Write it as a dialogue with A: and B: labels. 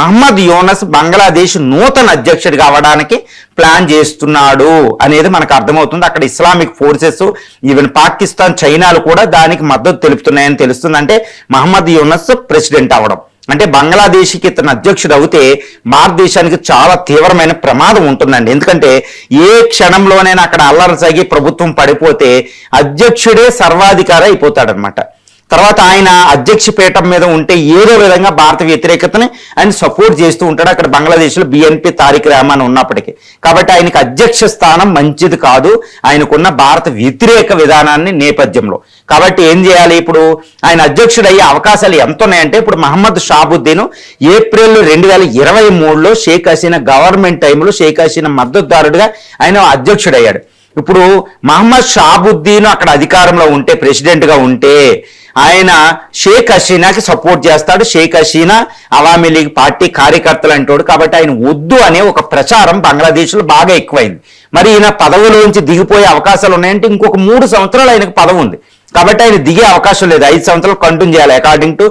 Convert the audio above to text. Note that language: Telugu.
A: మహమ్మద్ యూనస్ బంగ్లాదేశ్ నూతన అధ్యక్షుడు కావడానికి ప్లాన్ చేస్తున్నాడు అనేది మనకు అర్థమవుతుంది. అక్కడ ఇస్లామిక్ ఫోర్సెస్, ఈవెన్ పాకిస్తాన్, చైనాలు కూడా దానికి మద్దతు తెలుపుతున్నాయని తెలుస్తుంది. అంటే మహమ్మద్ యూనస్ ప్రెసిడెంట్ అవడం అంటే బంగ్లాదేశ్కి ఇతను అధ్యక్షుడు అవుతే భారతదేశానికి చాలా తీవ్రమైన ప్రమాదం ఉంటుందండి. ఎందుకంటే ఏ క్షణంలోనైనా అక్కడ అల్లరి సాగి ప్రభుత్వం పడిపోతే అధ్యక్షుడే సర్వాధికారి అయిపోతాడనమాట. తర్వాత ఆయన అధ్యక్ష పీఠం మీద ఉంటే ఏదో విధంగా భారత వ్యతిరేకతని ఆయన సపోర్ట్ చేస్తూ ఉంటాడు. అక్కడ బంగ్లాదేశ్లో బిఎన్పి తారిక్ రెహమాన్ ఉన్నప్పటికీ. కాబట్టి ఆయనకి అధ్యక్ష స్థానం మంచిది కాదు ఆయనకున్న భారత వ్యతిరేక విధానాన్ని నేపథ్యంలో. కాబట్టి ఏం చేయాలి, ఇప్పుడు ఆయన అధ్యక్షుడు అయ్యే అవకాశాలు ఎంత ఉన్నాయంటే, ఇప్పుడు మహమ్మద్ షాబుద్దీన్ ఏప్రిల్ 2023లో షేక్ హసీనా గవర్నమెంట్ టైంలో షేక్ హసీనా మద్దతుదారుడిగా ఆయన అధ్యక్షుడయ్యాడు. ఇప్పుడు మహమ్మద్ షాబుద్దీన్ అక్కడ అధికారంలో ఉంటే, ప్రెసిడెంట్గా ఉంటే ఆయన షేక్ హసీనాకి సపోర్ట్ చేస్తాడు. షేక్ హసీనా అవామీ లీగ్ పార్టీ కార్యకర్తలు అంటాడు. కాబట్టి ఆయన వద్దు అనే ఒక ప్రచారం బంగ్లాదేశ్లో బాగా ఎక్కువైంది. మరి ఈయన పదవిలోంచి దిగిపోయే అవకాశాలు ఉన్నాయంటే ఇంకొక 3 సంవత్సరాలు ఆయనకు పదవి ఉంది. కాబట్టి ఆయన దిగే అవకాశం లేదు. 5 సంవత్సరాలు కంటిన్యూ చేయాలి అకార్డింగ్ టు